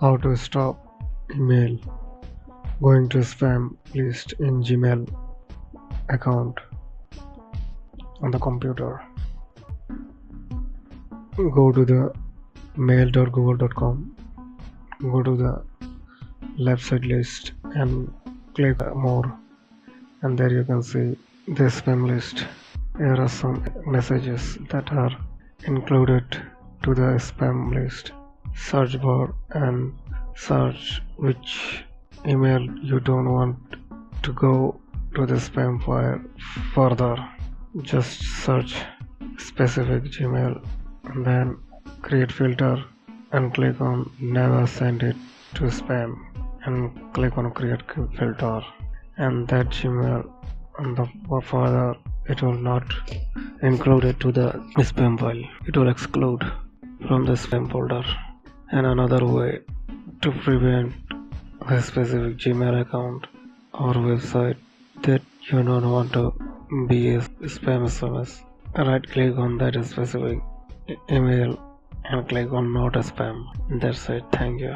How to stop email going to spam list in Gmail account on the computer. Go to the mail.google.com, go to the left side list and click more, and there you can see the spam list. Here are some messages that are included to the spam list. Search bar and search which email you don't want to go to the spam file further. Just search specific Gmail and then create filter and click on never send it to spam and click on create filter, and that Gmail and the further it will not include it to the spam file. It will exclude from the spam folder. And another way to prevent a specific Gmail account or website that you don't want to be a spam SMS, right click on that specific email and click on not a spam. That's it. Thank you.